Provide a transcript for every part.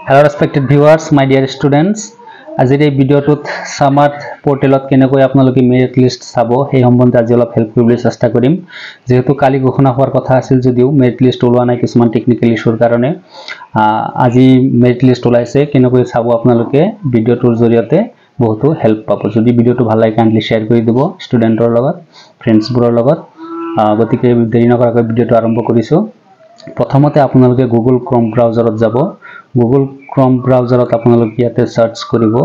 Hello respected viewers, my dear students. আজিৰ এই ভিডিঅ'টোত সামাৰ্থ পোৰ্টেলত কেনেকৈ আপোনালোকে মেৰিট লিষ্ট চাব সেই সম্বন্ধে আজি অলপ হেল্প কৰিবলৈ চেষ্টা কৰিম। যেহেতু কালি ঘোষণা হোৱাৰ কথা আছিল যদিও মেৰিট লিষ্ট ওলোৱা নাই কিছুমান টেকনিক্যাল ইস্যুৰ কাৰণে আজি মেৰিট লিষ্ট ওলাইছে কেনেকৈ চাব আপোনালোকে ভিডিঅ'টোৰ জৰিয়তে বহুতো হেল্প পাব। যদি ভিডিঅ'টো ভাল লাগে কাইন্ডলি শেয়াৰ কৰি দিব ষ্টুডেন্টৰ লগত ফ্ৰেন্ডছবোৰৰ লগত। গতিকে দেৰি নকৰাকৈ ভিডিঅ'টো আৰম্ভ কৰিছো। প্ৰথমতে আপোনালোকে গুগল ক্ৰোম ব্ৰাউজাৰত যাব। গুগল ক্ৰোম ব্ৰাউজাৰত আপোনালোকে ইয়াতে সাৰ্চ কৰিব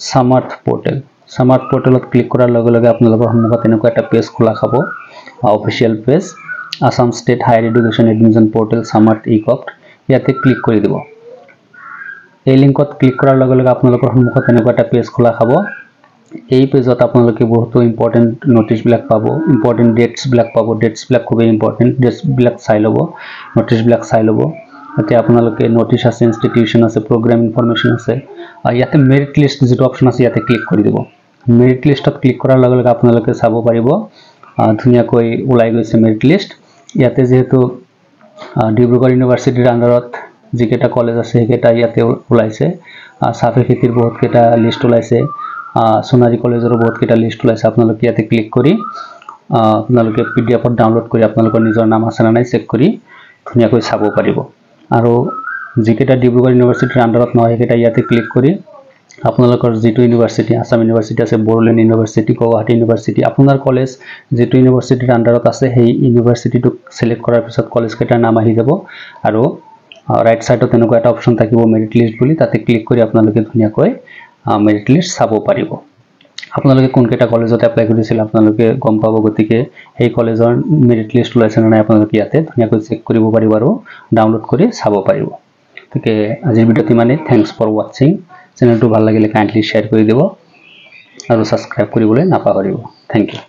সামাৰ্থ পোৰ্টেল। সামাৰ্থ পোৰ্টেলত ক্লিক কৰাৰ লগে লগে আপোনালোকৰ সন্মুখত এনেকুৱা এটা পেজ খোলা খাব, official page Assam state higher education admission portal Samarth ই-কপ্ট। ইয়াতে ক্লিক কৰি দিব। এই লিংকত ক্লিক কৰাৰ লগে লগে আপোনালোকৰ সন্মুখত এনেকুৱা এটা পেজ খোলা খাব। এই পেজত আপোনালোকে বহুতো ইম্পৰ্টেন্ট নোটিছ বিলাক পাব, ইম্পৰ্টেন্ট ডেটস বিলাক পাব। ডেটস বিলাক খুব ইম্পৰ্টেন্ট, ডেটস বিলাক চাই ল'ব, নোটিছ বিলাক চাই ল'ব। ইয়াতে আপোনালোকে নোটিছ আছে, ইনষ্টিটিউশন আছে, প্ৰগ্ৰাম ইনফৰমেশ্যন আছে। ইয়াতে মেৰিট লিষ্ট যেটো অপচন আছে ইয়াতে ক্লিক কৰি দিব। মেৰিট লিষ্টত ক্লিক কৰাৰ লগে লগে আপোনালোকে চাব পাৰিব ধুনীয়াকৈ ওলাই গৈছে মেৰিট লিষ্ট। ইয়াতে যেহেতু ডিব্ৰুগড় ইউনিভাৰ্চিটিৰ আন্ডাৰত যিকেইটা কলেজ আছে সেইকেইটা ইয়াতে ওলাইছে। সাফে খেতিৰ বহুত কেইটা লিষ্ট ওলাইছে, সোনাৰী কলেজৰ বহুত কেইটা লিষ্ট ওলাইছে। আপোনালোকে ইয়াতে ক্লিক কৰি আপোনালোকে পিডিএফত ডাউনলোড কৰি আপোনালোকৰ নিজৰ নাম আছে না নাই চেক কৰি ধুনীয়াকৈ চাব পাৰিব। আৰু যিকেইটা ডিব্ৰুগড় ইউনিভাৰ্চিটিৰ আন্ডাৰত নহয় সেইকেইটা ইয়াতে ক্লিক কৰি আপোনালোকৰ যেটো ইউনিভাৰ্চিটি, আসাম ইউনিভাৰ্চিটি আছে, বড়োলেণ্ড ইউনিভাৰ্চিটি, গুৱাহাটী ইউনিভাৰ্চিটি, আপোনাৰ কলেজ যেটো ইউনিভাৰ্চিটিৰ আন্ডাৰত আছে সেই ইউনিভাৰ্চিটিটো সিলেক্ট কৰাৰ পিছত কলেজ কেইটাৰ নাম আহি যাব। আৰু ৰাইট সাইডত এনেকুৱা এটা অপচন থাকিব মেৰিট লিষ্ট বুলি, তাতে ক্লিক কৰি আপোনালোকে ধুনীয়াকৈ মেৰিট লিষ্ট চাব পাৰিব। আপোনালোকে কোন কেইটা কলেজত এপ্লাই কৰিছিল আপোনালোকে গম পাব। গতিকে এই কলেজৰ মেৰিট লিষ্ট ওলাইছে না নাই আপোনালোকে ইয়াতে ধুনীয়াকৈ চেক কৰিব পাৰিব আৰু ডাউনলোড কৰি চাব পাৰিব। গতিকে আজিৰ ভিডিঅ'টো ইমানেই। Thanks for watching. চেনেলটো ভাল লাগিলে কাইন্ডলি শেয়াৰ কৰি দিব আৰু সাবস্ক্ৰাইব কৰিবলৈ নাপাহৰিব। Thank U.